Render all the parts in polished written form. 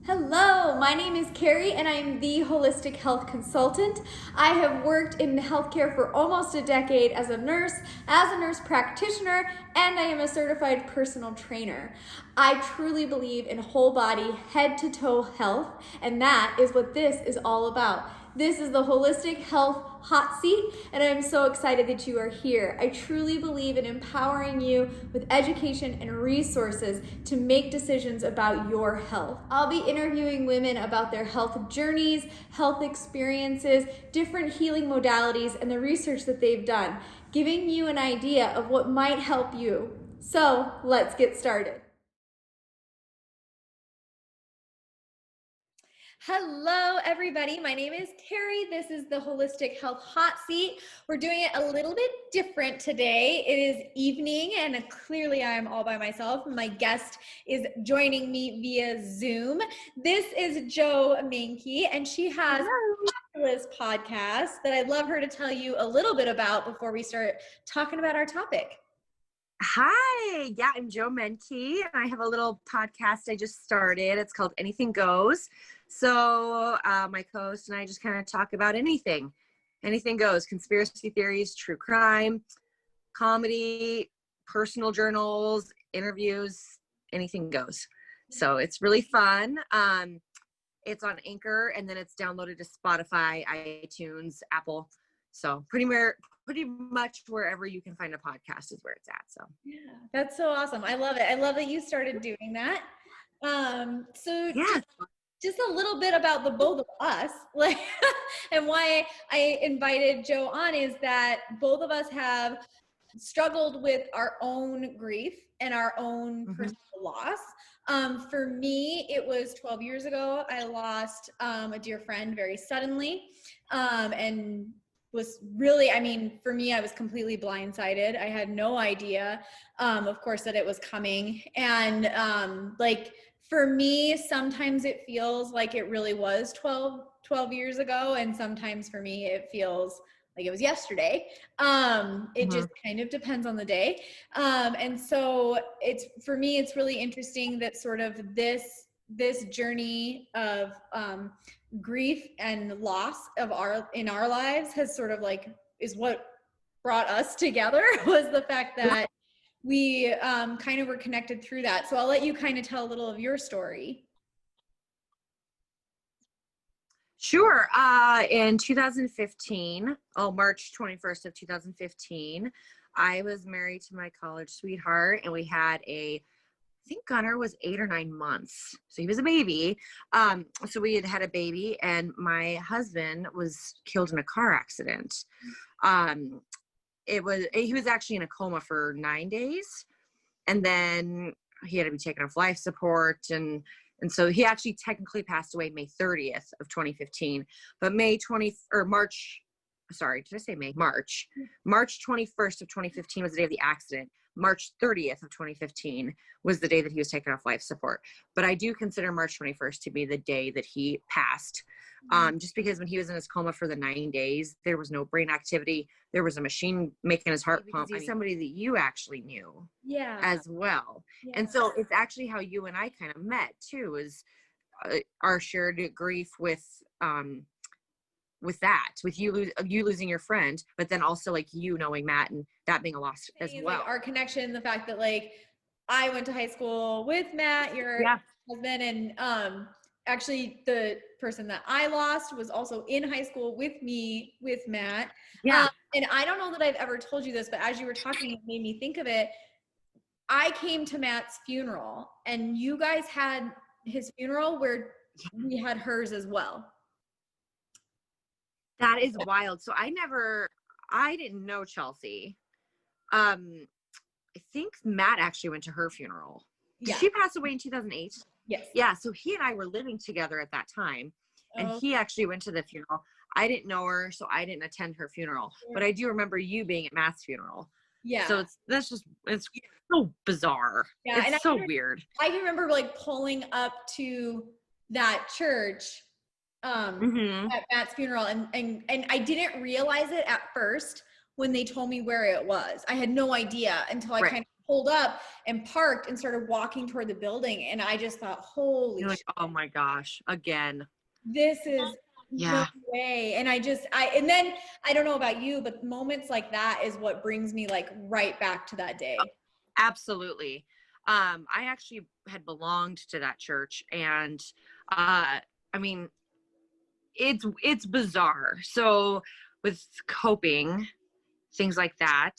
Hello, my name is Carrie and I am the Holistic Health Consultant. I have worked in healthcare for almost a decade as a nurse practitioner, and I am a certified personal trainer. I truly believe in whole body, head to toe health, and that is what this is all about. This is the Holistic Health Hot Seat, and I'm so excited that you are here. I truly believe in empowering you with education and resources to make decisions about your health. I'll be interviewing women about their health journeys, health experiences, different healing modalities, and the research that they've done, giving you an idea of what might help you. So let's get started. Hello, everybody. My name is Carrie. This is the Holistic Health Hot Seat. We're doing it a little bit different today. It is evening, and clearly I'm all by myself. My guest is joining me via Zoom. This is Jo Menke, and she has a fabulous podcast that I'd love her to tell you a little bit about before we start talking about our topic. Hi, yeah, I'm Jo Menke, and I have a little podcast I just started. It's called Anything Goes. So my co-host and I just kind of talk about anything goes: conspiracy theories, true crime, comedy, personal journals, interviews, anything goes. So it's really fun. It's on Anchor, and then it's downloaded to Spotify, iTunes, Apple. So pretty much wherever you can find a podcast is where it's at. So yeah, that's so awesome. I love it. I love that you started doing that. So yeah. just a little bit about the both of us, like, and why I invited Jo on is that both of us have struggled with our own grief and our own personal loss. For me, it was 12 years ago. I lost a dear friend very suddenly, and was really, for me, I was completely blindsided. I had no idea, of course, that it was coming. And for me, sometimes it feels like it really was 12 years ago. And sometimes for me, it feels like it was yesterday. It just kind of depends on the day. And so for me, it's really interesting that sort of this journey of grief and loss in our lives has sort of is what brought us together, was the fact that we kind of were connected through that. So I'll let you kind of tell a little of your story. Sure. In 2015, March 21st of 2015, I was married to my college sweetheart, and we had I think Gunnar was 8 or 9 months. So he was a baby. So we had a baby, and my husband was killed in a car accident. He was actually in a coma for 9 days, and then he had to be taken off life support, and so he actually technically passed away May 30th of 2015, but March 21st of 2015 was the day of the accident. March 30th of 2015 was the day that he was taken off life support. But I do consider March 21st to be the day that he passed. Just because when he was in his coma for the 9 days, there was no brain activity. There was a machine making his heart pump. He's somebody that you actually knew as well. Yeah. And so it's actually how you and I kind of met too, is our shared grief with you losing your friend, but then also like you knowing Matt and that being a loss as well. Like our connection, the fact that I went to high school with Matt, your husband, and actually the person that I lost was also in high school with me, with Matt. Yeah. And I don't know that I've ever told you this, but as you were talking, it made me think of it. I came to Matt's funeral, and you guys had his funeral where we had hers as well. That is wild. So I didn't know Chelsea. I think Matt actually went to her funeral. Did she pass away in 2008? Yes. Yeah. So he and I were living together at that time, and he actually went to the funeral. I didn't know her, so I didn't attend her funeral, but I do remember you being at Matt's funeral. Yeah. So it's so bizarre. Yeah. It's so weird. I can remember pulling up to that church at Matt's funeral, and I didn't realize it at first when they told me where it was. I had no idea until I kind of pulled up and parked and started walking toward the building. And I just thought, holy You're like, shit, oh my gosh, again. this is no way. And and then I don't know about you, but moments like that is what brings me like right back to that day. Absolutely. I actually had belonged to that church, and I mean, it's bizarre. So with coping, things like that,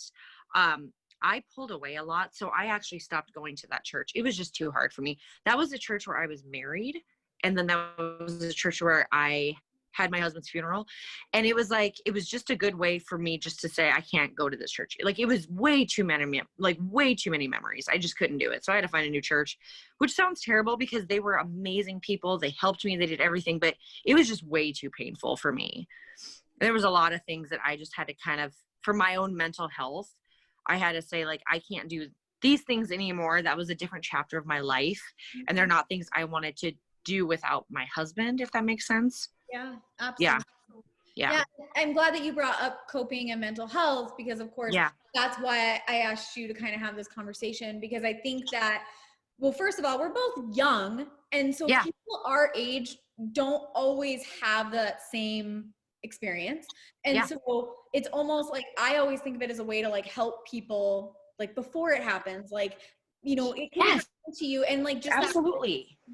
I pulled away a lot. So I actually stopped going to that church. It was just too hard for me. That was a church where I was married. And then that was a church where I had my husband's funeral. And it was like, it was just a good way for me just to say, I can't go to this church. Like, it was way too many memories. I just couldn't do it. So I had to find a new church, which sounds terrible because they were amazing people. They helped me. They did everything, but it was just way too painful for me. There was a lot of things that I just had to kind of, for my own mental health, I had to say, like, I can't do these things anymore. That was a different chapter of my life. And they're not things I wanted to do without my husband, if that makes sense. Yeah, absolutely. Yeah. I'm glad that you brought up coping and mental health, because of course that's why I asked you to kind of have this conversation, because I think that, well, first of all, we're both young. And so people our age don't always have that same experience. And so it's almost like, I always think of it as a way to like help people like before it happens, like, you know, it can happen to you. And like, just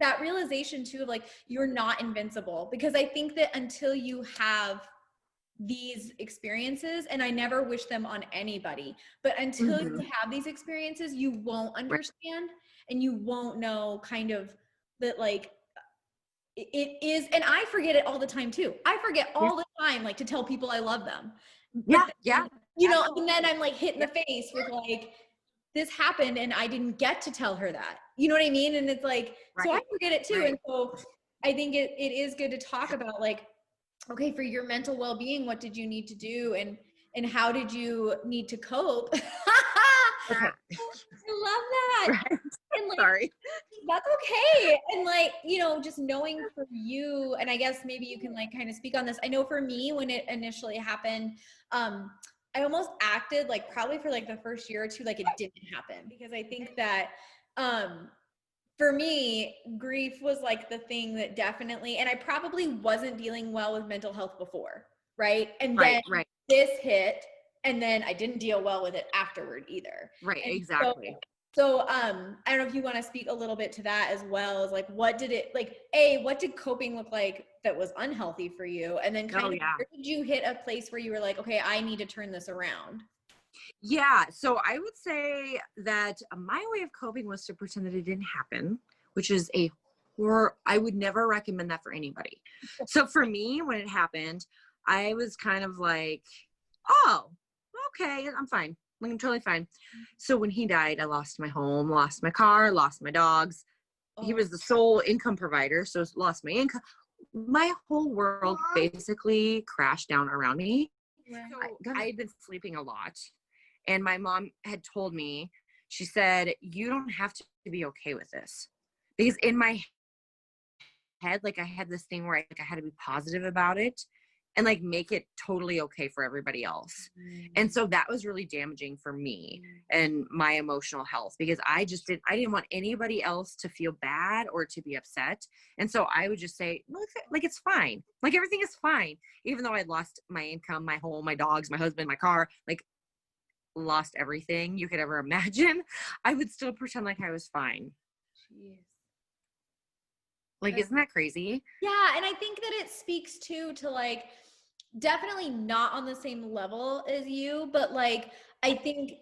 that realization too, of like, you're not invincible, because I think that until you have these experiences, and I never wish them on anybody, but until you have these experiences, you won't understand and you won't know kind of that, like, it is, and I forget it all the time too. I forget all the time, like, to tell people I love them. You know, and then I'm like hit in the face with like, this happened and I didn't get to tell her that. You know what I mean? And it's like, so I forget it too. And so I think it is good to talk about, like, okay, for your mental well-being, what did you need to do, and how did you need to cope? I love that. And like, sorry. That's okay. And like, you know, just knowing for you, and I guess maybe you can like kind of speak on this. I know for me, when it initially happened, I almost acted like, probably for like the first year or two, like it didn't happen, because I think that, for me, grief was like the thing that definitely, and I probably wasn't dealing well with mental health before, right? And then this hit, and then I didn't deal well with it afterward either. Right, and exactly. So I don't know if you want to speak a little bit to that as well, as like, what did coping look like that was unhealthy for you? And then kind of, where did you hit a place where you were like, okay, I need to turn this around? Yeah. So I would say that my way of coping was to pretend that it didn't happen, which is I would never recommend that for anybody. So for me, when it happened, I was kind of like, oh, okay, I'm fine. I'm totally fine. So when he died, I lost my home, lost my car, lost my dogs. He was the sole income provider. So lost my income. My whole world basically crashed down around me. So I had been sleeping a lot. And my mom had told me, she said, you don't have to be okay with this. Because in my head, like, I had this thing where I had to be positive about it and like make it totally okay for everybody else. And so that was really damaging for me and my emotional health, because I didn't want anybody else to feel bad or to be upset. And so I would just say, look, like, it's fine. Like, everything is fine. Even though I'd lost my income, my home, my dogs, my husband, my car, like, lost everything you could ever imagine, I would still pretend like I was fine. Jeez. Like, isn't that crazy? Yeah. And I think that it speaks to like, definitely not on the same level as you, but like, I think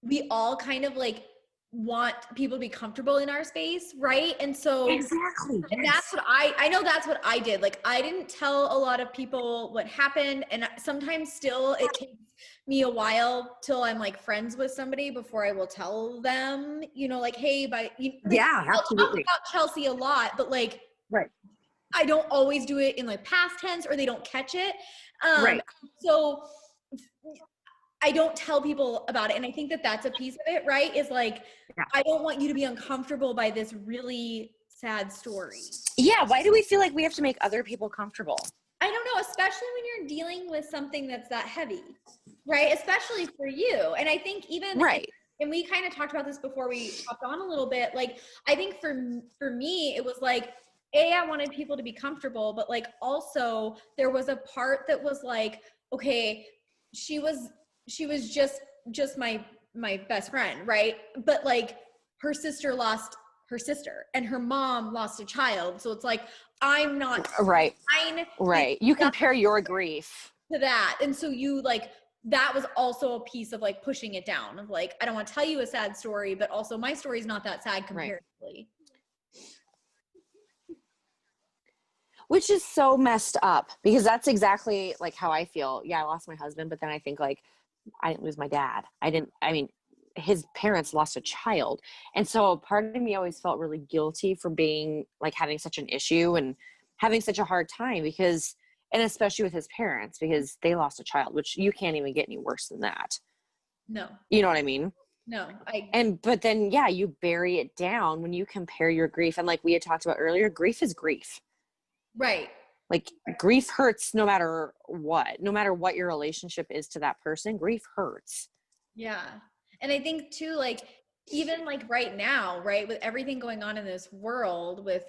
we all kind of like want people to be comfortable in our space, right? And so exactly, and that's what I know that's what I did. Like, I didn't tell a lot of people what happened, and sometimes still it takes me a while till I'm like friends with somebody before I will tell them, you know, like, hey, absolutely. I'll talk about Chelsea a lot, but like, I don't always do it in like past tense, or they don't catch it. So I don't tell people about it. And I think that that's a piece of it, right? Is like, I don't want you to be uncomfortable by this really sad story. Yeah. Why do we feel like we have to make other people comfortable? I don't know, especially when you're dealing with something that's that heavy, right? Especially for you. And I think even and we kind of talked about this before we hopped on a little bit. Like, I think for me, it was like, I wanted people to be comfortable, but like also there was a part that was like, okay, she was just my best friend, right? But like her sister lost her sister and her mom lost a child. So it's like, I'm not right. fine. Right. You compare your grief to that. And so you like, that was also a piece of like pushing it down of like, I don't want to tell you a sad story, but also my story is not that sad comparatively. Right. Which is so messed up, because that's exactly like how I feel. Yeah, I lost my husband, but then I think like, I didn't lose my dad. I mean, his parents lost a child. And so part of me always felt really guilty for being like having such an issue and having such a hard time, because, and especially with his parents, because they lost a child, which you can't even get any worse than that. No. You know what I mean? No. But then, yeah, you bury it down when you compare your grief. And like we had talked about earlier, grief is grief. Right. Like grief hurts no matter what your relationship is to that person, grief hurts. Yeah. And I think too, like, even like right now, right, with everything going on in this world with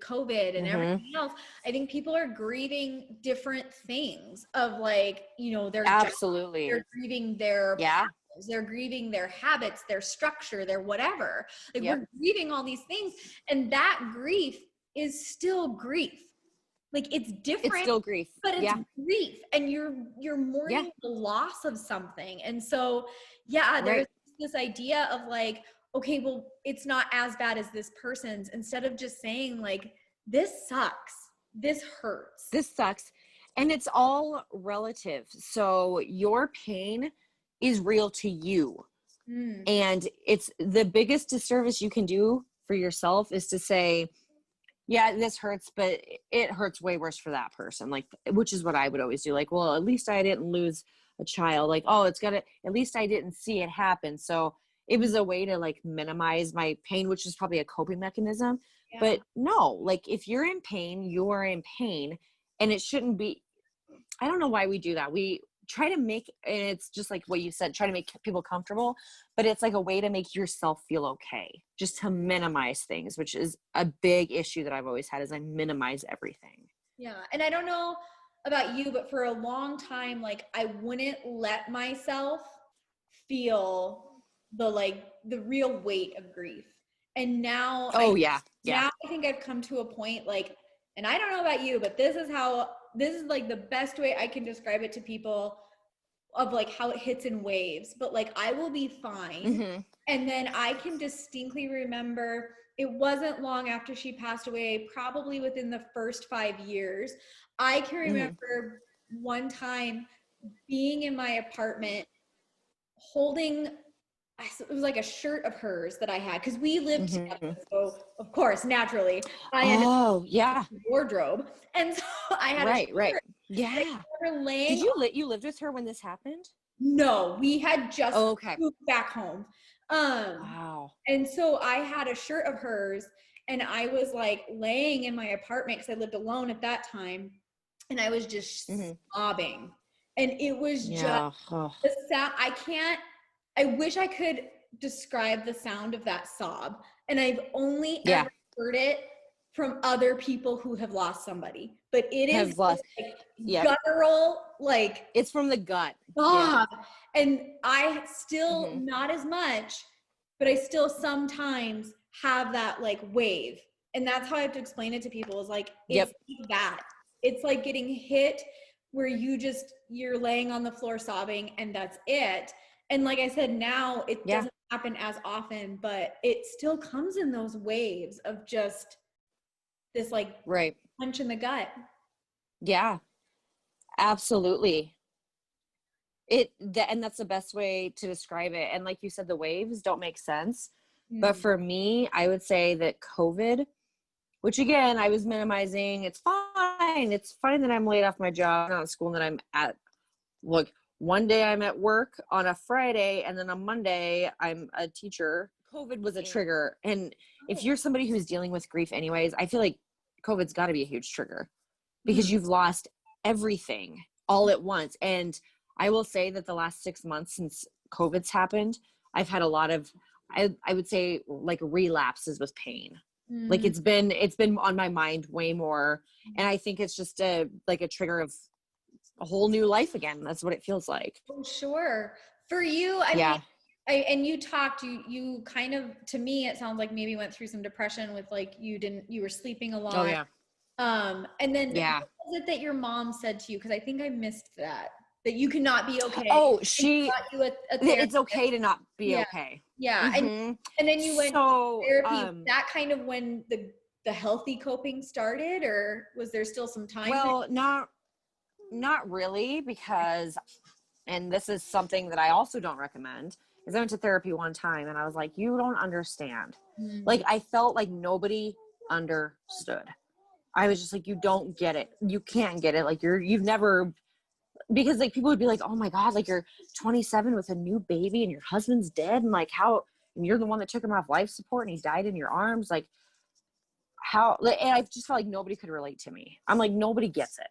COVID and everything else, I think people are grieving different things of like, you know, their absolutely job, they're grieving their problems, they're grieving their habits, their structure, their whatever. Like we're grieving all these things, and that grief is still grief. Like it's different. It's still grief. But it's grief, and you're mourning the loss of something. And so, there's this idea of like, okay, well, it's not as bad as this person's, instead of just saying like, this sucks. This hurts. This sucks. And it's all relative. So your pain is real to you. And it's the biggest disservice you can do for yourself is to say, yeah, this hurts, but it hurts way worse for that person. Like, which is what I would always do. Like, well, at least I didn't lose a child. Like, oh, at least I didn't see it happen. So it was a way to like minimize my pain, which is probably a coping mechanism. Yeah. But no, like if you're in pain, you are in pain, and it shouldn't be. I don't know why we do that. We try to make, and it's just like what you said, try to make people comfortable, but it's like a way to make yourself feel okay, just to minimize things, which is a big issue that I've always had, is I minimize everything. Yeah. And I don't know about you, but for a long time, like I wouldn't let myself feel the real weight of grief. And now, now I think I've come to a point like, and I don't know about you, but this is like the best way I can describe it to people, of like how it hits in waves. But like I will be fine. And then I can distinctly remember, it wasn't long after she passed away, probably within the first 5 years, I can remember one time being in my apartment holding, it was like a shirt of hers that I had, because we lived together. So of course, naturally, I had a wardrobe, and so I had a shirt. Yeah. Did you lived with her when this happened? No, we had just moved back home. Wow. And so I had a shirt of hers, and I was like laying in my apartment, because I lived alone at that time, and I was just sobbing, and it was just the sound. I wish I could describe the sound of that sob, and I've only ever heard it from other people who have lost somebody, but it is guttural, like it's from the gut. And I still not as much, but I still sometimes have that like wave, and that's how I have to explain it to people, is like it's that it's like getting hit where you're laying on the floor sobbing, and that's it. And like I said, now it doesn't happen as often, but it still comes in those waves of just this like punch in the gut. Yeah, absolutely. And that's the best way to describe it. And like you said, the waves don't make sense. But for me, I would say that COVID, which again, I was minimizing, it's fine. It's fine that I'm laid off my job, not at school, and that I'm at, look, one day I'm at work on a Friday, and then on Monday I'm a teacher. COVID was a trigger. And if you're somebody who's dealing with grief anyways, I feel like COVID's got to be a huge trigger, because you've lost everything all at once. And I will say that the last 6 months since COVID's happened, I've had a lot of, I would say like relapses with pain. Like Mm. it's been on my mind way more. And I think it's just like a trigger of a whole new life again. That's what it feels like. Oh, sure. For you, I mean, Yeah. and you talked, you kind of, to me, it sounds like maybe went through some depression with like, you were sleeping a Oh lot. yeah. And then Yeah. what was it that your mom said to you? Cause I think I missed that you cannot be okay. Oh, And got you a it's therapist. okay to not be Yeah. okay. Yeah. Mm-hmm. And then you went So, to therapy. That kind of when the healthy coping started, or was there still some time there? well, not really, because, and this is something that I also don't recommend, is I went to therapy one time and I was like, you don't understand. Mm. Like, I felt like nobody understood. I was just like, you don't get it. You can't get it. Like you've never, because like people would be like, oh my God, like you're 27 with a new baby and your husband's dead. And like how, and you're the one that took him off life support and he died in your arms. Like how, and I just felt like nobody could relate to me. I'm like, nobody gets it.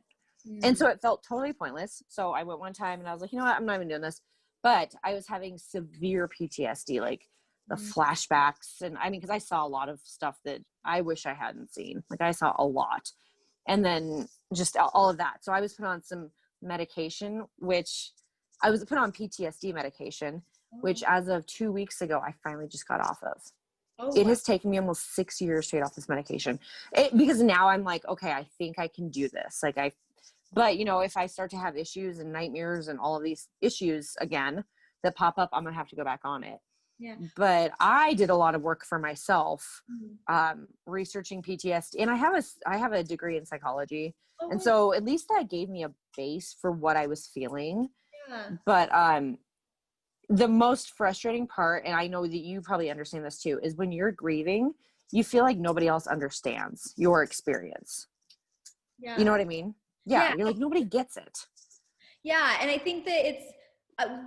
And so it felt totally pointless. So I went one time and I was like, you know what? I'm not even doing this. But I was having severe PTSD, like the flashbacks. And I mean, because I saw a lot of stuff that I wish I hadn't seen. Like I saw a lot. And then just all of that. So I was put on some medication, which I was put on PTSD medication, which as of 2 weeks ago, I finally just got off of. Oh, It wow. has taken me almost 6 years to get off this medication. Because now I'm like, okay, I think I can do this. But you know, if I start to have issues and nightmares and all of these issues again that pop up, I'm going to have to go back on it. Yeah. But I did a lot of work for myself, Mm. researching PTSD, and I have a degree in psychology. Oh, And wow. so at least that gave me a base for what I was feeling. Yeah. But, the most frustrating part, and I know that you probably understand this too, is when you're grieving, you feel like nobody else understands your experience. Yeah. You know what I mean? Yeah. Yeah. You're like, nobody gets it. Yeah. And I think that it's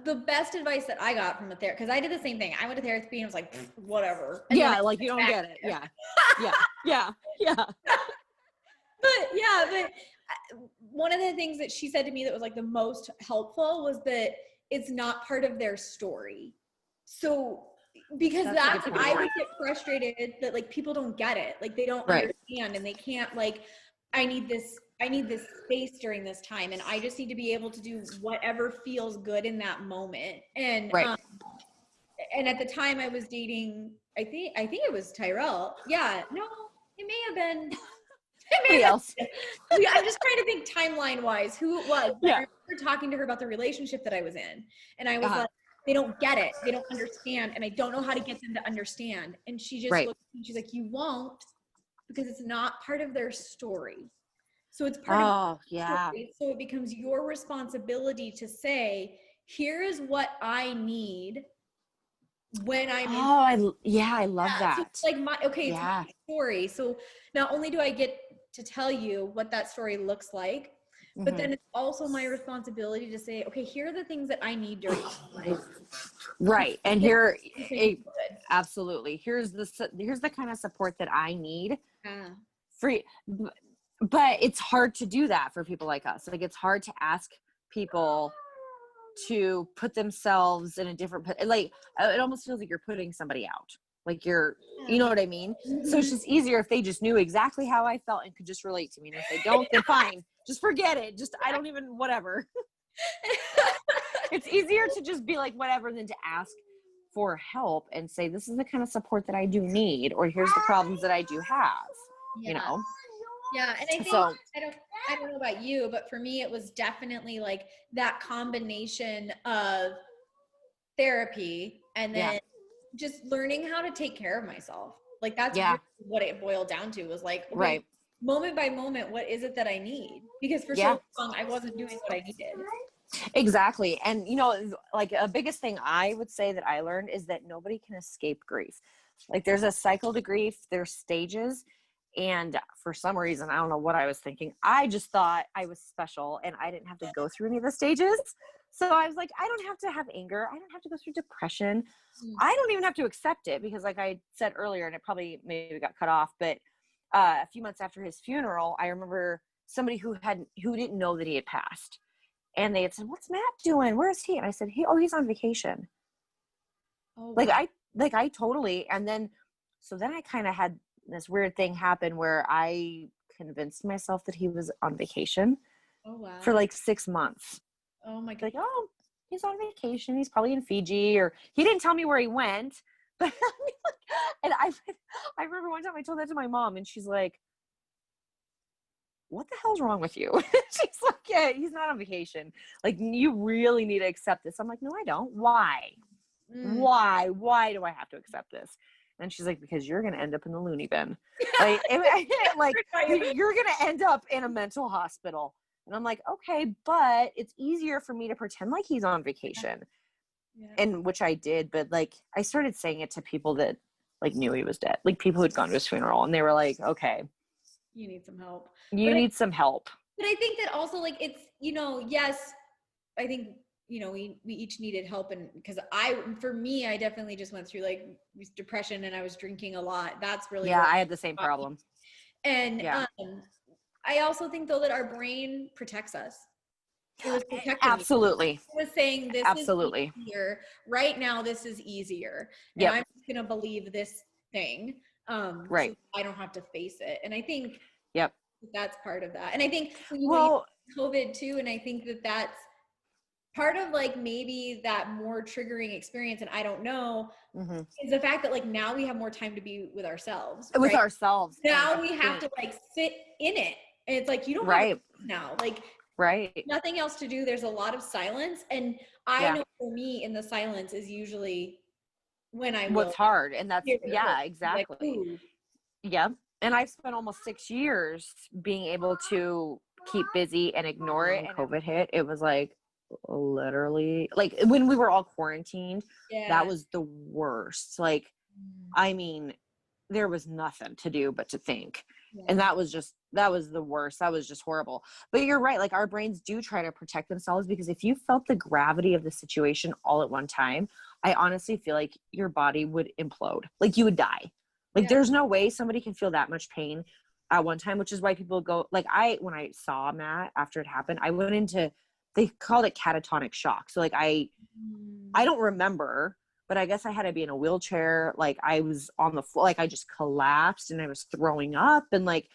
the best advice that I got from a therapist, because I did the same thing. I went to therapy and was like, whatever. And then Yeah. Like you don't get it. Yeah. Yeah. Yeah. Yeah. but one of the things that she said to me that was like the most helpful was that it's not part of their story. So because That's a good I point. would get frustrated that like people don't get it, like they don't Right. understand, and they can't like, I need this space during this time, and I just need to be able to do whatever feels good in that moment. And Right. And at the time I was dating, I think it was Tyrell. Yeah, no, it may have been. Somebody else. I'm just trying to think timeline wise who it was. But Yeah. I remember talking to her about the relationship that I was in, and I was Uh-huh. like, they don't get it, they don't understand, and I don't know how to get them to understand. And she just Right. looked at me and she's like, you won't, because it's not part of their story. So it's part of Oh, yeah. story. So it becomes your responsibility to say, here is what I need when I'm in. Oh, I love So that. it's like it's Yeah. my story. So not only do I get to tell you what that story looks like, but then it's also my responsibility to say, okay, here are the things that I need during this time. Right. And here, Good. absolutely. Here's the kind of support that I need. Yeah. Free. But it's hard to do that for people like us. Like it's hard to ask people to put themselves in a different, like it almost feels like you're putting somebody out. Like you know what I mean? So it's just easier if they just knew exactly how I felt and could just relate to me. And if they don't, then fine. Just forget it. Just, I don't even, whatever. It's easier to just be like, whatever, than to ask for help and say, this is the kind of support that I do need, or here's the problems that I do have, you know? Yeah. And I think, So, I don't know about you, but for me, it was definitely like that combination of therapy and then just learning how to take care of myself. Like that's really what it boiled down to, was like, okay, right. moment by moment, what is it that I need? Because for so long, I wasn't doing what I needed. Exactly. And, you know, like a biggest thing I would say that I learned is that nobody can escape grief. Like there's a cycle to grief, there's stages. And for some reason, I don't know what I was thinking. I just thought I was special and I didn't have to go through any of the stages. So I was like, I don't have to have anger. I don't have to go through depression. I don't even have to accept it, because like I said earlier, and it probably maybe got cut off, but a few months after his funeral, I remember somebody who didn't know that he had passed. And they had said, what's Matt doing? Where is he? And I said, he's on vacation. Oh, Like wow. I totally, and then, so then I kind of had this weird thing happen where I convinced myself that he was on vacation Oh, for wow. like 6 months. Oh my God. Like, oh, he's on vacation. He's probably in Fiji, or he didn't tell me where he went. But and I remember one time I told that to my mom, and she's like, what the hell's wrong with you? She's like, yeah, he's not on vacation. Like, you really need to accept this. I'm like, no, I don't. Why? Mm. Why do I have to accept this? And she's like, because you're going to end up in the loony bin. Like, like you're going to end up in a mental hospital. And I'm like, okay, but it's easier for me to pretend like he's on vacation. Yeah. And which I did, but like, I started saying it to people that like knew he was dead, like people who'd gone to his funeral, and they were like, okay, You need some help. you need some help. But I think that also, like, it's, yes, I think, we each needed help. And because for me, I definitely just went through like depression, and I was drinking a lot. That's really Yeah, what I had the same got me. problem. And Yeah. I also think though that our brain protects us. It was protecting me. Absolutely. It was saying this Absolutely. is easier. Right now, this is easier. And Yep. I'm just gonna believe this thing. Right. So I don't have to face it. And I think Yep. that's part of that. And I think Well, COVID too, and I think that that's part of like maybe that more triggering experience, and I don't know, is the fact that like now we have more time to be with ourselves. with Right? ourselves. Now we have to like sit in it. And it's like you don't have now. Like nothing else to do. There's a lot of silence. And I know for me in the silence is usually when I will. What's hard. And that's, exactly. Like, yep. And I've spent almost 6 years being able to keep busy and ignore it. And COVID hit, it was like literally like when we were all quarantined, that was the worst. Like, I mean, there was nothing to do but to think. And that was the worst. That was just horrible. But you're right. Like, our brains do try to protect themselves, because if you felt the gravity of the situation all at one time, I honestly feel like your body would implode. Like, you would die. Like, there's no way somebody can feel that much pain at one time, which is why people go, like, when I saw Matt after it happened, I went into, they called it catatonic shock. So like, I don't remember, but I guess I had to be in a wheelchair. Like, I was on the floor, like I just collapsed and I was throwing up, and like,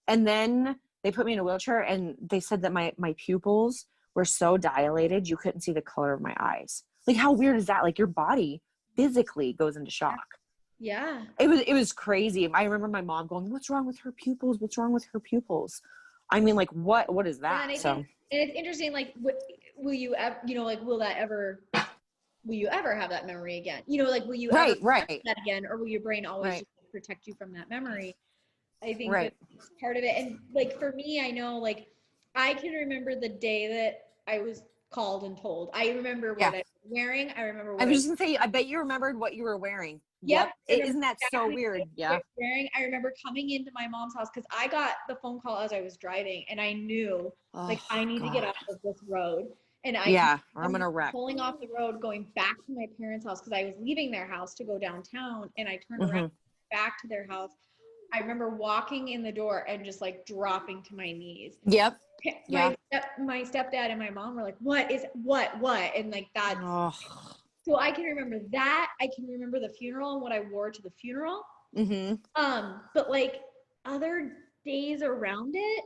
and then they put me in a wheelchair, and they said that my pupils were so dilated you couldn't see the color of my eyes. Like, how weird is that? Like, your body physically goes into shock. Yeah. It was crazy. I remember my mom going, "What's wrong with her pupils? What's wrong with her pupils?" I mean, like, what is that? And and it's interesting. Like, will you ever, like, will you ever have that memory again? Like, will you ever have that again, or will your brain always just protect you from that memory? I think that's part of it. And like, for me, I know, like, I can remember the day that I was called and told. I remember what I was wearing. I remember what I was just gonna say, I bet you remembered what you were wearing. Yep. Isn't that so weird? Yeah. I remember coming into my mom's house because I got the phone call as I was driving, and I knew like I need to get off of this road. And I'm gonna wreck. Pulling off the road, going back to my parents' house because I was leaving their house to go downtown, and I turned around back to their house. I remember walking in the door and just like dropping to my knees. Yep. My stepdad and my mom were like, what? And like that. So I can remember that. I can remember the funeral and what I wore to the funeral. But like other days around it,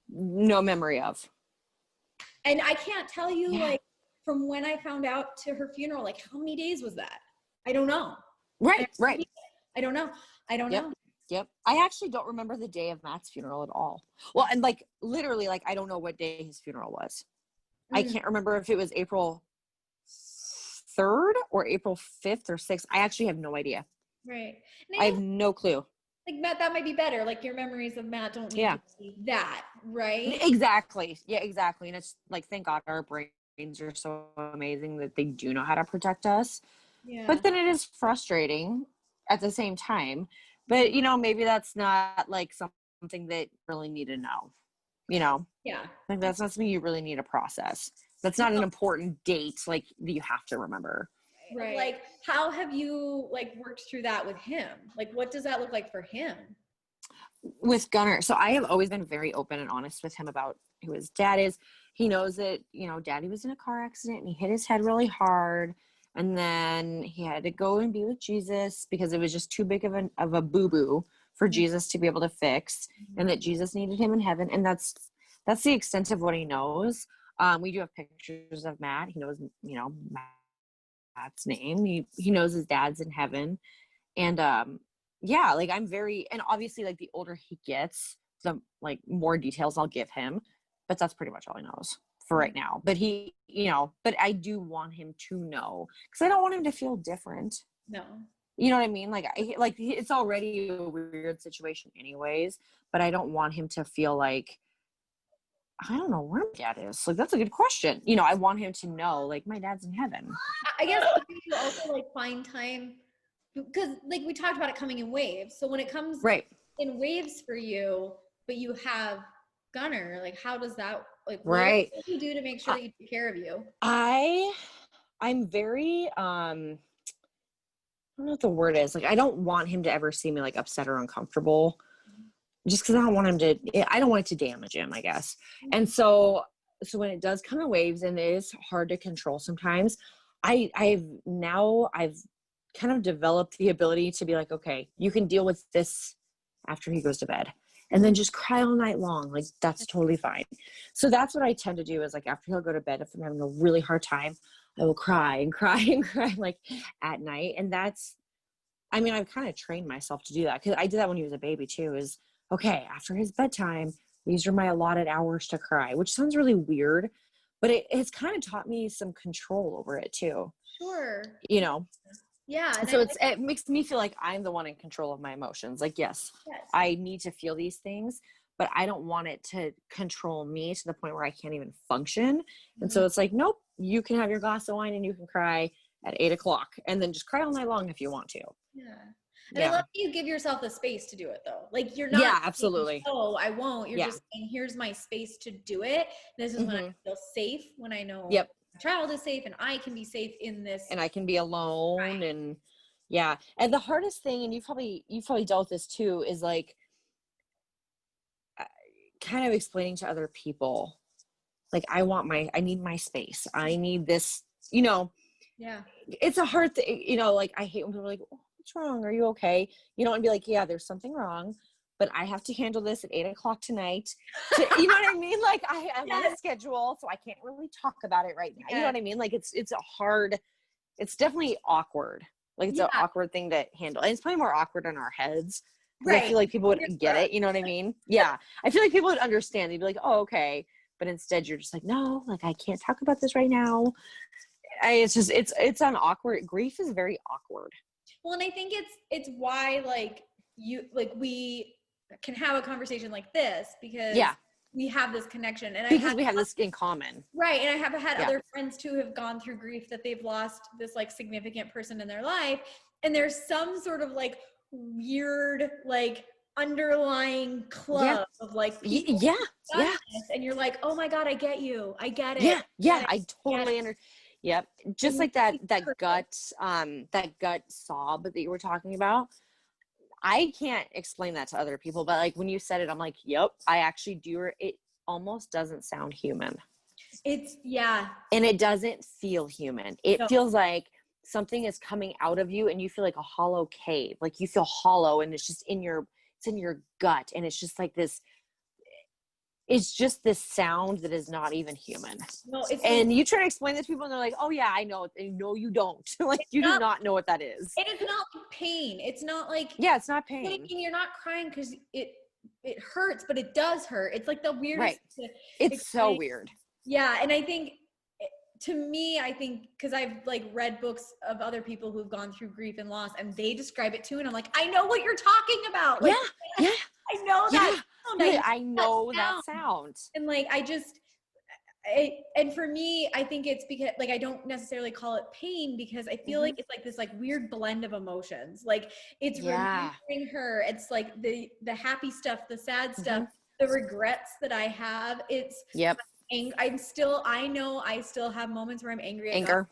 no memory of. And I can't tell you like from when I found out to her funeral, like how many days was that? I don't know. Right. I don't know. Yep. I actually don't remember the day of Matt's funeral at all. Well, and like literally, like I don't know what day his funeral was. I can't remember if it was April 3rd or April 5th or 6th. I actually have no idea. Right. I have no clue. Like Matt, that might be better. Like your memories of Matt don't need to be that, right? Exactly. Yeah, exactly. And it's like, thank God our brains are so amazing that they do know how to protect us. Yeah. But then it is frustrating at the same time. But, maybe that's not like something that you really need to know, Yeah. Like that's not something you really need to process. That's not an important date, like you have to remember. Right. Like, how have you like worked through that with him? Like, what does that look like for him? With Gunnar. So I have always been very open and honest with him about who his dad is. He knows that, Daddy was in a car accident and he hit his head really hard. And then he had to go and be with Jesus because it was just too big of a boo-boo for Jesus to be able to fix, and that Jesus needed him in heaven. And that's the extent of what he knows. We do have pictures of Matt. He knows, Matt's name. He knows his dad's in heaven. And yeah, like I'm very, and obviously like the older he gets, the like more details I'll give him, but that's pretty much all he knows for right now. But he, but I do want him to know, because I don't want him to feel different. No. You know what I mean? Like it's already a weird situation anyways, but I don't want him to feel like, I don't know where my dad is. Like, that's a good question. I want him to know, like, my dad's in heaven. I guess you also like find time, because like we talked about it coming in waves. So when it comes in waves for you, but you have Gunner, like how does that like what do you do to make sure that you take care of you? I'm very I don't know what the word is. Like, I don't want him to ever see me like upset or uncomfortable, just because I don't want it to damage him, I guess. And so when it does come in waves and it is hard to control sometimes, I've kind of developed the ability to be like, okay, you can deal with this after he goes to bed, and then just cry all night long. Like, that's totally fine. So that's what I tend to do, is like after he'll go to bed, if I'm having a really hard time, I will cry and cry and cry like at night. And I've kind of trained myself to do that, because I did that when he was a baby too, is okay, after his bedtime, these are my allotted hours to cry, which sounds really weird, but it's kind of taught me some control over it too. Sure. Yeah. And so it makes me feel like I'm the one in control of my emotions. Like, yes, I need to feel these things, but I don't want it to control me to the point where I can't even function. And so it's like, nope, you can have your glass of wine and you can cry at 8:00 and then just cry all night long if you want to. Yeah. And I love that you give yourself the space to do it though. Like, you're not absolutely. Oh, I won't. You're just saying, here's my space to do it. This is when I feel safe, when I know my child is safe and I can be safe in this. And I can be alone. And and the hardest thing, and you've probably dealt with this too, is like kind of explaining to other people, like, I need my space. I need this, it's a hard thing, like, I hate when people are like, oh, what's wrong? Are you okay? And be like, yeah, there's something wrong, but I have to handle this at 8:00 tonight. You know what I mean? Like, I have a schedule, so I can't really talk about it right now. You know what I mean? Like, it's definitely awkward. Like, it's an awkward thing to handle. And it's probably more awkward in our heads. I feel like people would get it. You know what I mean? Yeah. I feel like people would understand. They'd be like, oh, okay. But instead you're just like, no, like, I can't talk about this right now. It's an awkward. Grief is very awkward. Well, and I think it's why we can have a conversation like this, because we have this connection, and because we have this in common. Right. And I have had other friends too who have gone through grief, that they've lost this like significant person in their life. And there's some sort of like weird, like underlying club of like, and you're like, oh my God, I get you. I get it. Yeah. I totally understand. Yep. Just like that gut sob that you were talking about. I can't explain that to other people, but like when you said it, I'm like, yep, I actually do. It almost doesn't sound human. And it doesn't feel human. It feels like something is coming out of you and you feel like a hollow cave. Like, you feel hollow, and it's just in your gut. And it's just like this, it's just this sound that is not even human. And you try to explain this to people and they're like, oh yeah, I know. And no, you don't. Like, you do not know what that is. And it's not pain. It's not like, it's not pain. You're not crying because it hurts, but it does hurt. It's like the weirdest. It's so weird. Yeah. And I think, to me, because I've like read books of other people who've gone through grief and loss, and they describe it too. And I'm like, I know what you're talking about. Like, I know that. I know that sound. And like, and for me, I think it's because like, I don't necessarily call it pain, because I feel like it's like this like weird blend of emotions. Like, it's remembering her. It's like the happy stuff, the sad stuff, the regrets that I have. It's I know I still have moments where I'm angry. Anger.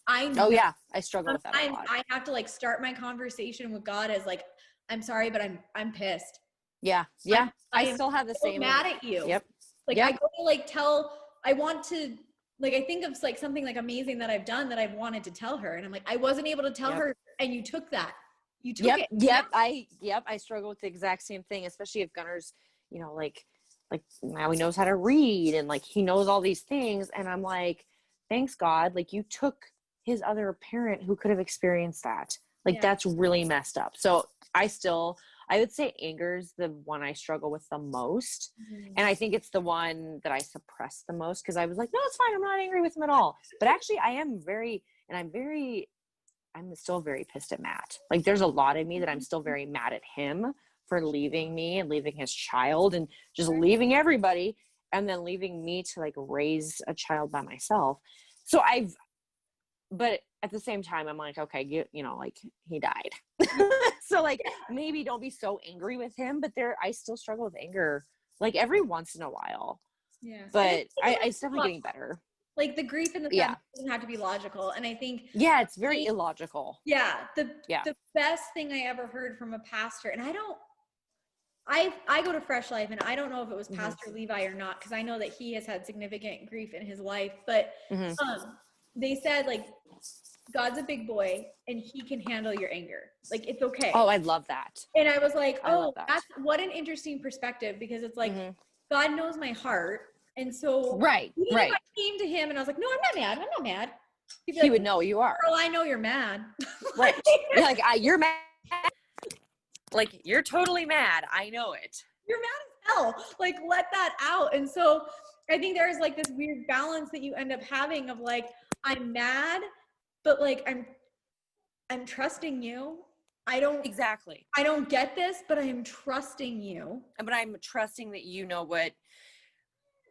I know. Oh yeah. I struggle with that a lot. I have to like start my conversation with God as like, I'm sorry, but I'm pissed. Yeah. I still have the same. Mad at you. Yep. Like, I go to like I want to like, I think of like something like amazing that I've done that I've wanted to tell her. And I'm like, I wasn't able to tell her. And you took that. You took it. I struggle with the exact same thing, especially if Gunner's, you know, like now he knows how to read and like he knows all these things. And I'm like, thanks God, like you took his other parent who could have experienced that. Like that's really messed up. So I would say anger is the one I struggle with the most. And I think it's the one that I suppress the most because I was like, no, it's fine. I'm not angry with him at all. But actually I am I'm still very pissed at Matt. Like there's a lot of me that I'm still very mad at him for leaving me and leaving his child and just leaving everybody and then leaving me to like raise a child by myself. So but at the same time, I'm like, okay, you know, like he died. So like, maybe don't be so angry with him, but I still struggle with anger like every once in a while. Yeah. But it's definitely getting better. Like the grief in the family doesn't have to be logical. And I think, it's very illogical. The best thing I ever heard from a pastor, and I go to Fresh Life and I don't know if it was Pastor Levi or not, because I know that he has had significant grief in his life, but they said like, God's a big boy and he can handle your anger. Like it's okay. Oh, I love that. And I was like, that's what an interesting perspective, because it's like, God knows my heart. And so if I came to him and I was like, no, I'm not mad. He would know you are. Girl, I know you're mad. Right. Like, you're mad. Like, you're totally mad. I know it. You're mad as hell. Like, let that out. And so I think there's like this weird balance that you end up having of like, I'm mad, but like, I'm trusting you. I don't get this, but I am trusting you. But I'm trusting that you know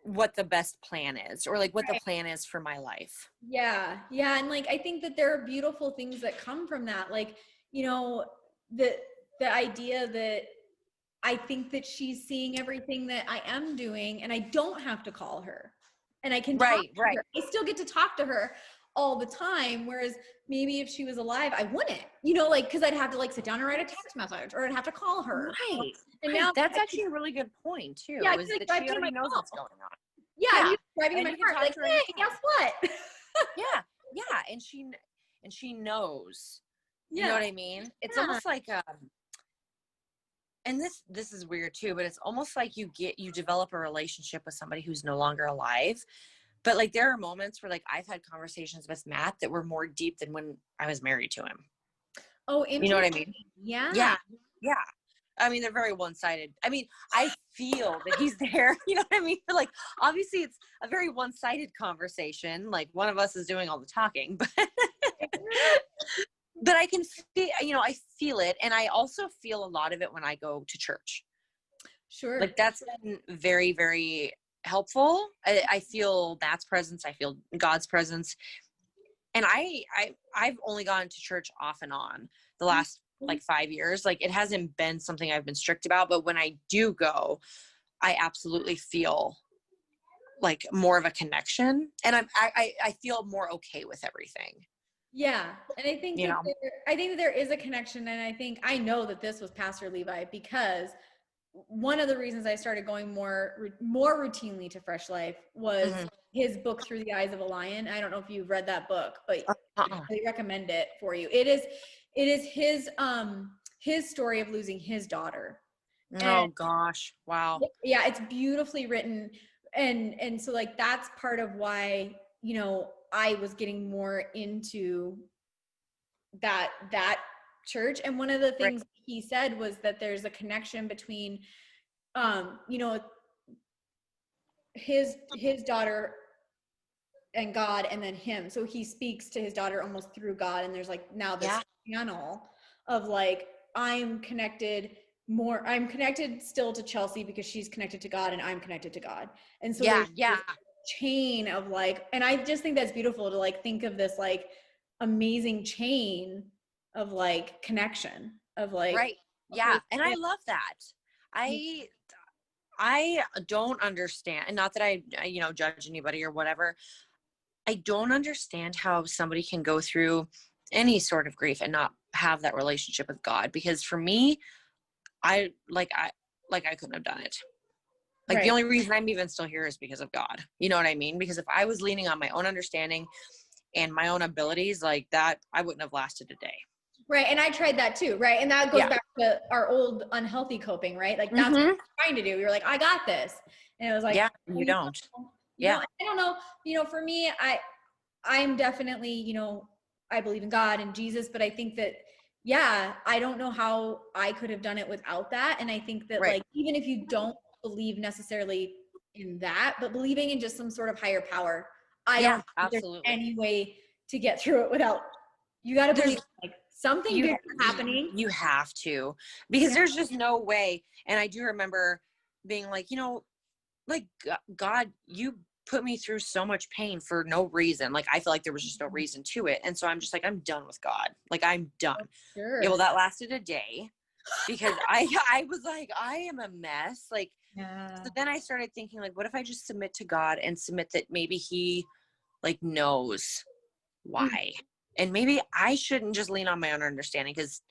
what the best plan is, or like what the plan is for my life. Yeah. And like, I think that there are beautiful things that come from that. Like, you know, the idea that I think that she's seeing everything that I am doing and I don't have to call her and I can talk to her. I still get to talk to her all the time. Whereas maybe if she was alive, I wouldn't, you know, like, cause I'd have to like sit down and write a text message or I'd have to call her. Right. And now that's actually a really good point too. Yeah, is that she already knows what's going on. Yeah. You're driving in my car. Like, hey, guess what? Yeah. And she knows, you know what I mean? It's almost like, and this is weird too, but it's almost like you develop a relationship with somebody who's no longer alive. But like there are moments where like I've had conversations with Matt that were more deep than when I was married to him. Oh, interesting. You know what I mean? Yeah. I mean, they're very one-sided. I mean, I feel that he's there. You know what I mean? But like, obviously it's a very one-sided conversation. Like one of us is doing all the talking, but but I can feel, you know, I feel it. And I also feel a lot of it when I go to church. Sure. Like that's been very, very helpful. I feel Matt's presence. I feel God's presence. And I've only gone to church off and on the last like 5 years. Like it hasn't been something I've been strict about, but when I do go, I absolutely feel like more of a connection, and I feel more okay with everything. Yeah. And I think that there is a connection. And I know that this was Pastor Levi, because one of the reasons I started going more routinely to Fresh Life was his book, Through the Eyes of a Lion. I don't know if you've read that book, but I recommend it for you. It is his story of losing his daughter. Oh gosh. Wow. Yeah. It's beautifully written. And so like, that's part of why, you know, I was getting more into that church. And one of the things he said was that there's a connection between, you know, his daughter and God, and then him. So he speaks to his daughter almost through God. And there's like now this channel of like, I'm connected still to Chelsea because she's connected to God and I'm connected to God. And so there's this chain of like, and I just think that's beautiful to like think of this like amazing chain of like connection of like, and I love that. I don't understand, and not that I you know, judge anybody or whatever. I don't understand how somebody can go through any sort of grief and not have that relationship with God, because for me, I couldn't have done it. Like Right. the only reason I'm even still here is because of God. You know what I mean? Because if I was leaning on my own understanding and my own abilities like that, I wouldn't have lasted a day. Right. And I tried that too. Right. And that goes Yeah. back to our old unhealthy coping, right? Like that's what Mm-hmm. you're trying to do. You're like, I got this. And it was like, Yeah, oh, you don't. I don't know. For me, I'm definitely, I believe in God and Jesus, but I think that, yeah, I don't know how I could have done it without that. And I think that Right. like, even if you don't believe necessarily in that, but believing in just some sort of higher power, I don't think there's absolutely. any way to get through it without, you got to believe like something big is happening. You have to, because there's just no way. And I do remember being like, like God, you put me through so much pain for no reason. Like, I feel like there was just no reason to it. And so I'm just like, I'm done with God. Like, I'm done. Sure. Yeah, well, that lasted a day because I was like, I am a mess. Like, so then I started thinking like, what if I just submit to God and submit that maybe he like knows why. And maybe I shouldn't just lean on my own understanding, because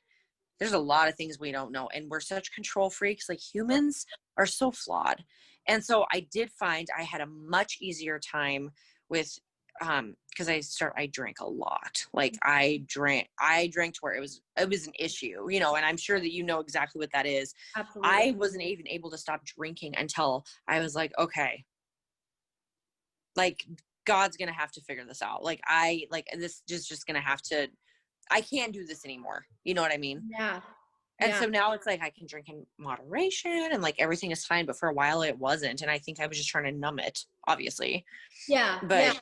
there's a lot of things we don't know. And we're such control freaks. Like, humans are so flawed. And so I did find I had a much easier time with, because I drank a lot. Like I drank to where it was an issue, and I'm sure that you know exactly what that is. Absolutely. I wasn't even able to stop drinking until I was like, okay, like God's going to have to figure this out. Like this is just going to have to, I can't do this anymore. You know what I mean? Yeah. And so now it's like I can drink in moderation and like everything is fine. But for a while it wasn't. And I think I was just trying to numb it, obviously. Yeah. But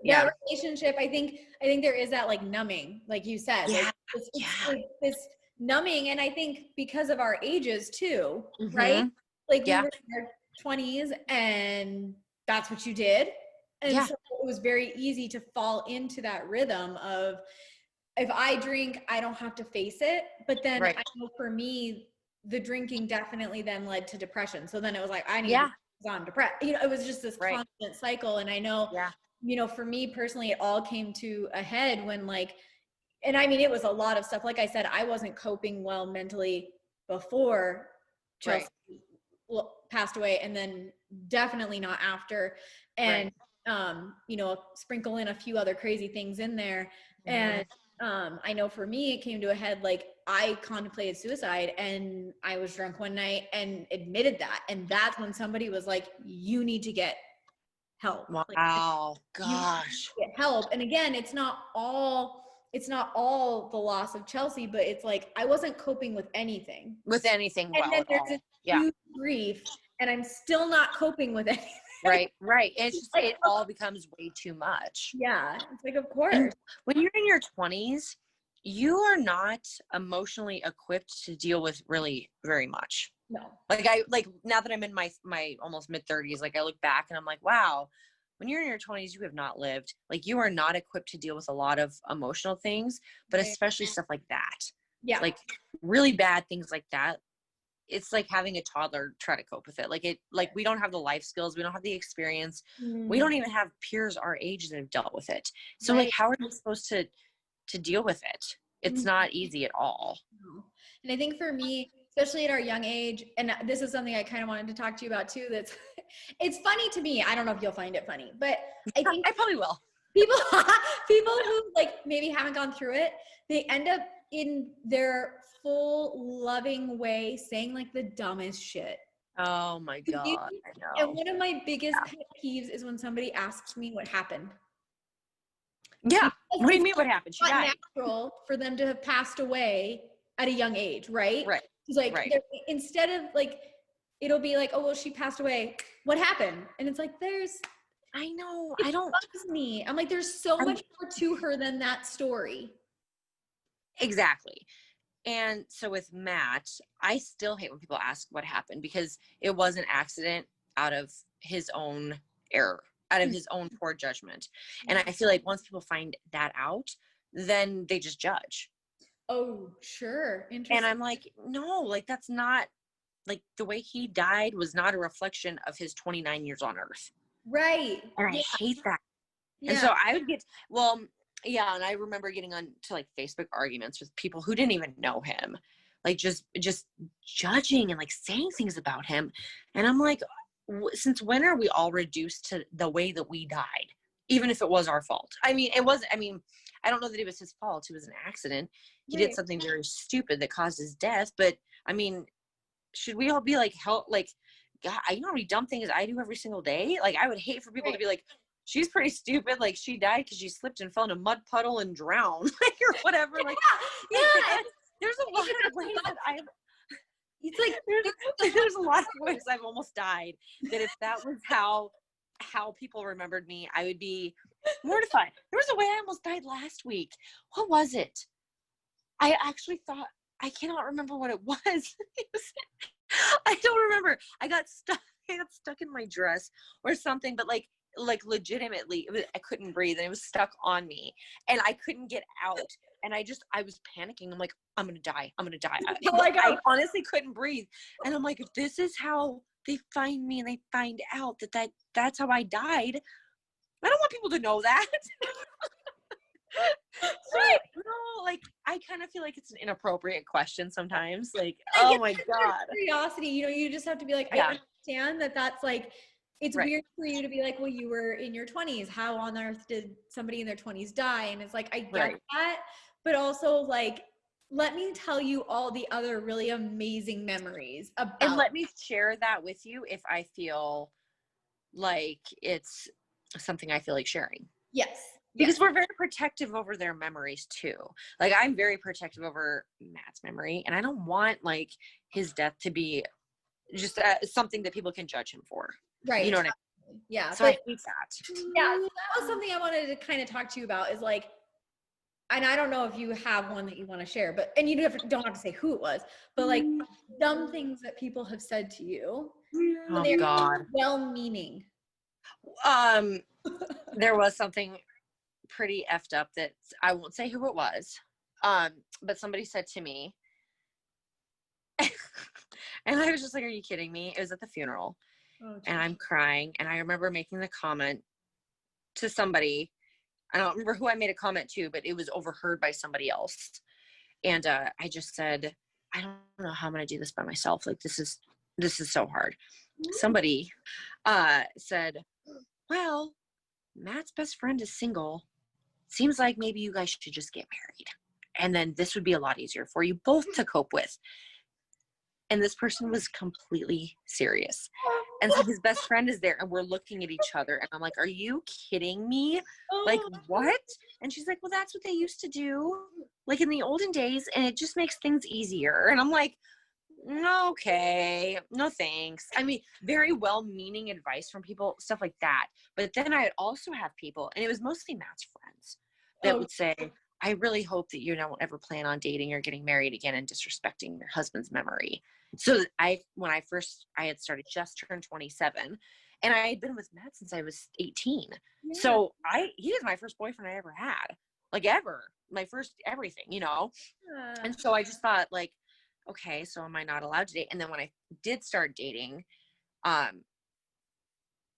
that relationship, I think there is that like numbing, like you said, like this numbing. And I think because of our ages too, right? Like we were in our 20s and that's what you did. And so it was very easy to fall into that rhythm of, if I drink, I don't have to face it. But then I know for me, the drinking definitely then led to depression. So then it was like, I need to be on depressed. It was just this constant cycle. And I know, for me personally, it all came to a head when and I mean, it was a lot of stuff. Like I said, I wasn't coping well mentally before Chelsea passed away, and then definitely not after. And, sprinkle in a few other crazy things in there. And I know for me, it came to a head, like I contemplated suicide and I was drunk one night and admitted that. And that's when somebody was like, you need to get help. Wow. Gosh. Get help. And again, it's not all the loss of Chelsea, but it's like, I wasn't coping with anything. And then there's this huge grief and I'm still not coping with anything. Right. It's just, it all becomes way too much. Yeah. It's like, of course. And when you're in your 20s, you are not emotionally equipped to deal with really very much. No. Like now that I'm in my almost mid 30s, like I look back and I'm like, wow, when you're in your 20s, you have not lived. Like, you are not equipped to deal with a lot of emotional things, but especially stuff like that. Yeah. Like really bad things like that. It's like having a toddler try to cope with it. Like we don't have the life skills. We don't have the experience. We don't even have peers our age that have dealt with it. So like, how are we supposed to deal with it? It's not easy at all. And I think for me, especially at our young age, and this is something I kind of wanted to talk to you about too, it's funny to me. I don't know if you'll find it funny, but I think I probably will. People who like maybe haven't gone through it, they end up in their full loving way saying like the dumbest shit. Oh my God. I know. And one of my biggest pet peeves is when somebody asks me what happened. Yeah. What do you mean what happened? It's not natural for them to have passed away at a young age, right? Right. It's like instead of like, it'll be like, oh, well, she passed away. What happened? And it's like, I know. It bugs me. I'm like, there's so much more to her than that story. Exactly. And so with Matt, I still hate when people ask what happened, because it was an accident out of his own error, out of his own poor judgment. And I feel like once people find that out, then they just judge. Oh, sure. Interesting. And I'm like, no, like that's not, like the way he died was not a reflection of his 29 years on earth. Right. And I hate that. Yeah. And so I would get, and I remember getting on to like Facebook arguments with people who didn't even know him, like just judging and like saying things about him. And I'm like, since when are we all reduced to the way that we died, even if it was our fault? I mean, it wasn't. I mean, I don't know that it was his fault. It was an accident. He did something very stupid that caused his death. But I mean, should we all be like, help? Like, God, you know how many dumb things I do every single day? Like, I would hate for people to be like, she's pretty stupid. Like, she died because she slipped and fell in a mud puddle and drowned, like, or whatever. Like, there's a lot of ways that it's like there's a lot of ways I've almost died, that if that was how people remembered me, I would be mortified. There was a way I almost died last week. What was it? I actually thought, I cannot remember what it was. I don't remember. I got stuck in my dress or something, but like legitimately, I couldn't breathe and it was stuck on me and I couldn't get out. And I was panicking. I'm like, I'm going to die. I honestly couldn't breathe. And I'm like, if this is how they find me and they find out that's how I died, I don't want people to know that. So, no, like, I kind of feel like it's an inappropriate question sometimes. Like, oh my God. Curiosity, you just have to be like, I understand that's like, it's weird for you to be like, well, you were in your 20s. How on earth did somebody in their 20s die? And it's like, I get that. But also, like, let me tell you all the other really amazing memories about. And let me share that with you if I feel like it's something I feel like sharing. Yes. Because we're very protective over their memories too. Like, I'm very protective over Matt's memory, and I don't want like his death to be just something that people can judge him for. Right. You know what I mean? Yeah. So I hate that. Yeah. So that was something I wanted to kind of talk to you about, is like, and I don't know if you have one that you want to share, and you don't have to say who it was, but like dumb things that people have said to you. Oh God. Well-meaning. There was something pretty effed up that I won't say who it was. But somebody said to me, and I was just like, are you kidding me? It was at the funeral. And I'm crying. And I remember making the comment to somebody. I don't remember who I made a comment to, but it was overheard by somebody else. And I just said, I don't know how I'm going to do this by myself. Like, this is so hard. Somebody said, well, Matt's best friend is single. Seems like maybe you guys should just get married. And then this would be a lot easier for you both to cope with. And this person was completely serious. And so his best friend is there and we're looking at each other. And I'm like, are you kidding me? Like, what? And she's like, well, that's what they used to do, like in the olden days. And it just makes things easier. And I'm like, okay, no thanks. I mean, very well-meaning advice from people, stuff like that. But then I'd also have people, and it was mostly Matt's friends, that would say, I really hope that you don't ever plan on dating or getting married again and disrespecting your husband's memory. So when I had started, just turned 27, and I had been with Matt since I was 18. Yeah. So he was my first boyfriend I ever had, like ever, my first everything, And so I just thought, like, okay, so am I not allowed to date? And then when I did start dating,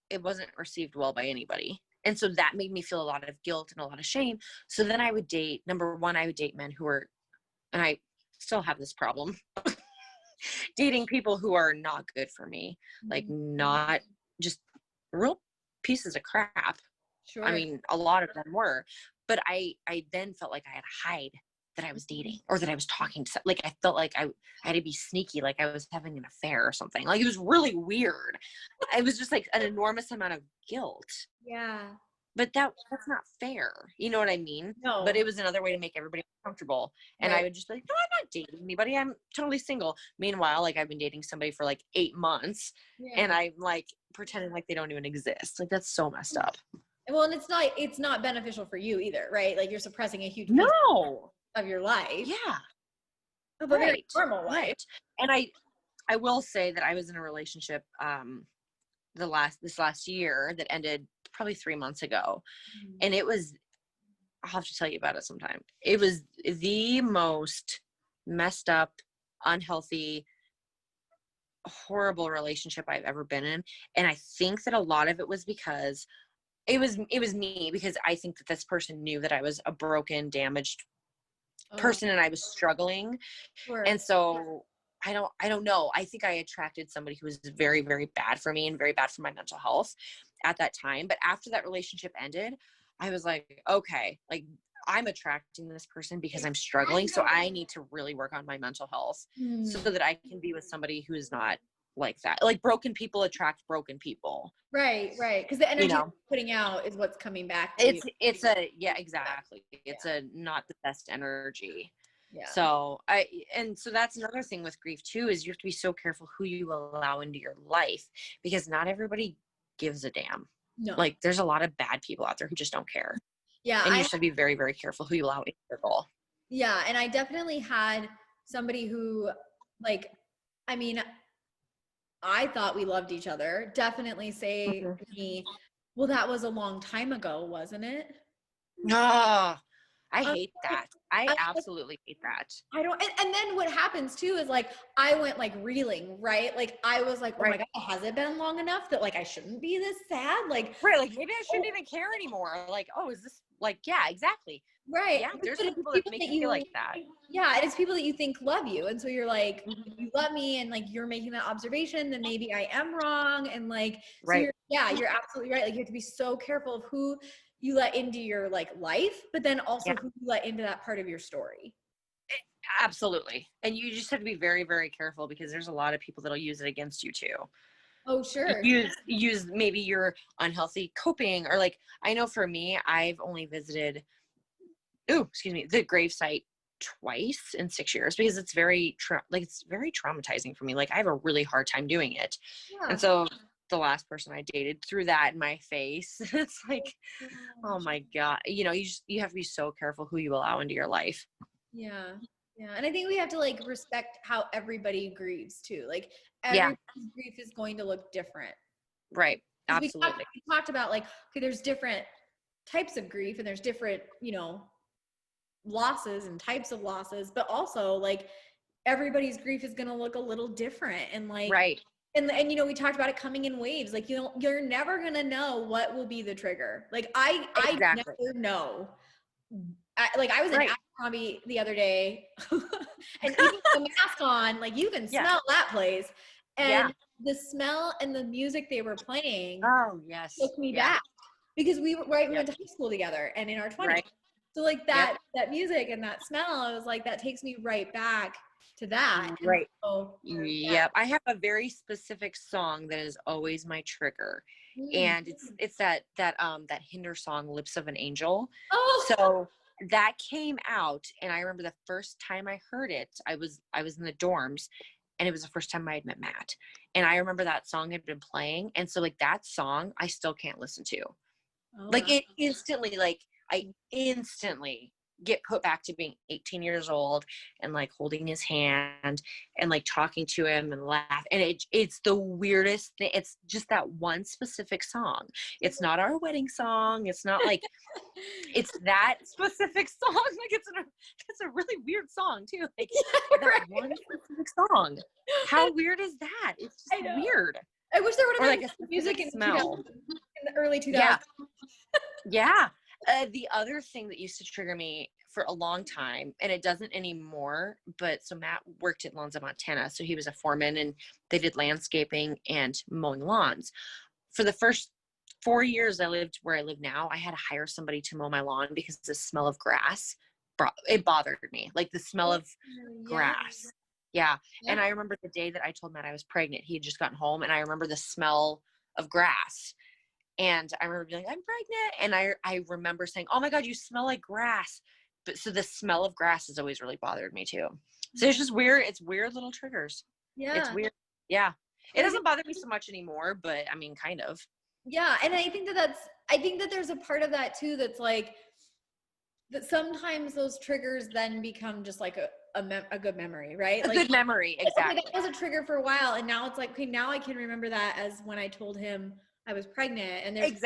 it wasn't received well by anybody. And so that made me feel a lot of guilt and a lot of shame. So then I would date, number one, I would date men who were, and I still have this problem, dating people who are not good for me, like not just real pieces of crap. Sure. I mean, a lot of them were, but I then felt like I had to hide that I was dating or that I was talking to, like, I felt like I had to be sneaky, like I was having an affair or something. Like, it was really weird. It was just like an enormous amount of guilt. Yeah. But that's not fair. You know what I mean? No. But it was another way to make everybody comfortable. And I would just be like, no, I'm not dating anybody. I'm totally single. Meanwhile, like, I've been dating somebody for like 8 months and I'm like pretending like they don't even exist. Like, that's so messed up. Well, and it's not beneficial for you either, right? Like, you're suppressing a huge piece of your life. Yeah. Of a very normal life. Right. And I will say that I was in a relationship this last year that ended probably 3 months ago. And it was, I'll have to tell you about it sometime. It was the most messed up, unhealthy, horrible relationship I've ever been in. And I think that a lot of it was because it was me, because I think that this person knew that I was a broken, damaged person and I was struggling. Sure. And so I don't know. I think I attracted somebody who was very, very bad for me and very bad for my mental health at that time. But after that relationship ended, I was like, okay, like I'm attracting this person because I'm struggling. So I need to really work on my mental health so that I can be with somebody who is not like that. Like broken people attract broken people. Right. Because the energy you're putting out is what's coming back to you. Yeah, exactly. It's a not the best energy. Yeah. So so that's another thing with grief too, is you have to be so careful who you allow into your life, because not everybody gives a damn. No. Like there's a lot of bad people out there who just don't care. Yeah. And you should be very, very careful who you allow into your goal. Yeah. And I definitely had somebody who, like, I mean, I thought we loved each other. Definitely say to me, well, that was a long time ago, wasn't it? No. I hate that. I absolutely hate that. I don't, and then what happens too is like, I went like reeling, right? Like I was like, oh my God, has it been long enough that like, I shouldn't be this sad? Like, right. Like maybe I shouldn't even care anymore. Like, oh, is this like, yeah, exactly. Right. Yeah. There's some people that make you feel like that. Yeah. And it's people that you think love you. And so you're like, if you love me and like, you're making that observation, then maybe I am wrong. And like, so you're absolutely right. Like you have to be so careful of who you let into your like life, but then also who you let into that part of your story. Absolutely. And you just have to be very, very careful, because there's a lot of people that'll use it against you too. Oh, sure. Use maybe your unhealthy coping, or like, I know for me, I've only visited, the gravesite twice in 6 years, because it's very it's very traumatizing for me. Like I have a really hard time doing it. Yeah. And so the last person I dated threw that in my face. It's like, oh my God, you have to be so careful who you allow into your life. Yeah. And I think we have to like respect how everybody grieves too. Like everybody's grief is going to look different. Right. Absolutely. We talked about like, okay, there's different types of grief and there's different, losses and types of losses, but also like everybody's grief is going to look a little different. And like, right. And we talked about it coming in waves. Like, you're never going to know what will be the trigger. Like I never know. I was in Abercrombie the other day and even with the mask on, like you can smell that place. And the smell and the music they were playing took me back, because we went to high school together and in our 20s. Right. So like that music and that smell, I was like, that takes me right back to that. Right. So, I have a very specific song that is always my trigger. And it's that Hinder song, Lips of an Angel. Oh. So that came out, and I remember the first time I heard it, I was in the dorms, and it was the first time I had met Matt. And I remember that song had been playing, and so like that song I still can't listen to. Oh, like it instantly, like I instantly get put back to being 18 years old and like holding his hand and like talking to him and laugh. And it's the weirdest thing. It's just that one specific song. It's not our wedding song. It's not like, it's that specific song. Like it's a really weird song too. Like that one specific song. How weird is that? It's just weird. I wish there would have been like music in smell in the early 2000s. Yeah. The other thing that used to trigger me for a long time, and it doesn't anymore, but so Matt worked at Lawns of Montana. So he was a foreman and they did landscaping and mowing lawns. For the first 4 years I lived where I live now, I had to hire somebody to mow my lawn because the smell of grass, it bothered me. Like the smell of grass. Yeah. And I remember the day that I told Matt I was pregnant, he had just gotten home, and I remember the smell of grass. And I remember being like, I'm pregnant. And I remember saying, oh my God, you smell like grass. But so the smell of grass has always really bothered me too. So it's just weird. It's weird little triggers. Yeah. It's weird. Yeah. It doesn't bother me so much anymore, but I mean, kind of. Yeah. And I think that there's a part of that too, that's like, that sometimes those triggers then become just like a good memory, right? A good memory. Exactly. That was a trigger for a while. And now it's like, okay, now I can remember that as when I told him I was pregnant. And there's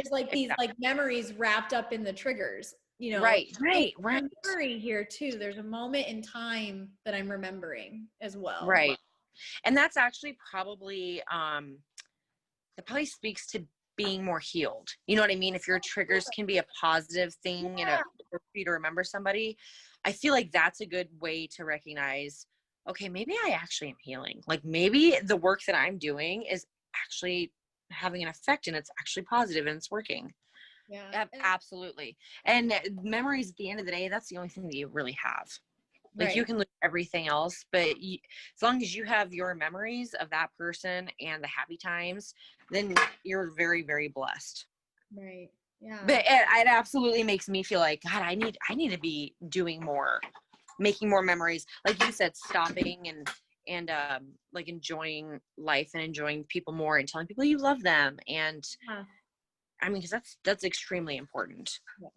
like these like memories wrapped up in the triggers, Right. Memory here too. There's a moment in time that I'm remembering as well. Right. And that's actually probably, that probably speaks to being more healed. You know what I mean? If your triggers can be a positive thing, for you to remember somebody, I feel like that's a good way to recognize, okay, maybe I actually am healing. Like maybe the work that I'm doing is actually having an effect and it's actually positive and it's working. Yeah. Absolutely. And memories at the end of the day, that's the only thing that you really have. Like Right. you can lose everything else, but as long as you have your memories of that person and the happy times, then you're very, very blessed. Right. Yeah. But it absolutely makes me feel like, God, I need to be doing more, making more memories. Like you said, stopping and like enjoying life and enjoying people more and telling people you love them. And I mean, because that's extremely important. Yeah.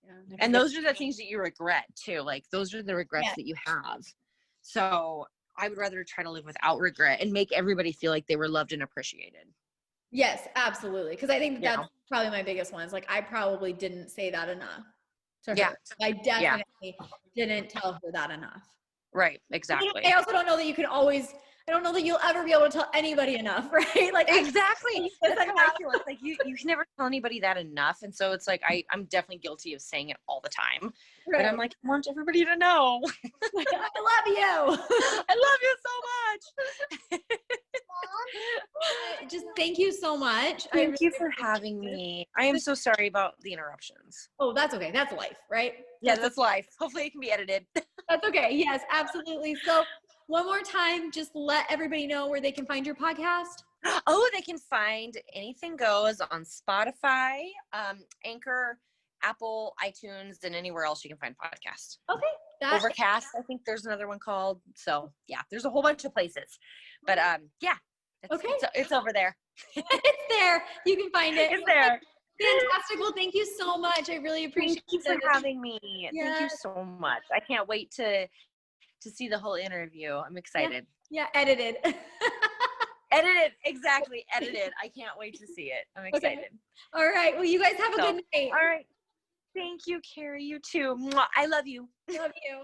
Yeah. And those are the things that you regret too. Like those are the regrets that you have. So I would rather try to live without regret and make everybody feel like they were loved and appreciated. Yes, absolutely. Because I think that's probably my biggest one. Is like I probably didn't say that enough to her. Yeah. I definitely didn't tell her that enough. Right. Exactly. I also don't know that you can always. I don't know that you'll ever be able to tell anybody enough, right? Like exactly. That's how I feel. It's like you can never tell anybody that enough. And so it's like I'm definitely guilty of saying it all the time. Right. But I'm like, I want everybody to know. I love you. I love you so much. Just thank you so much. Thank you for having me. I am so sorry about the interruptions. Oh, that's okay. That's life, right? Yeah, that's life. Hopefully it can be edited. That's okay. Yes, absolutely. So one more time, just let everybody know where they can find your podcast. Oh, they can find Anything Goes on Spotify, Anchor, Apple, iTunes, and anywhere else you can find podcasts. Okay. Overcast, I think there's another one called. So yeah, there's a whole bunch of places. But yeah. It's over there. It's there. You can find it. It's there. Fantastic. Well, thank you so much. I really appreciate you for having me. Yes. Thank you so much. I can't wait to see the whole interview. I'm excited. Yeah, edited. Edited. Exactly. Edited. I can't wait to see it. I'm excited. Okay. All right. Well, you guys have a good night. All right. Thank you, Carrie. You too. Mwah. I love you. Love you.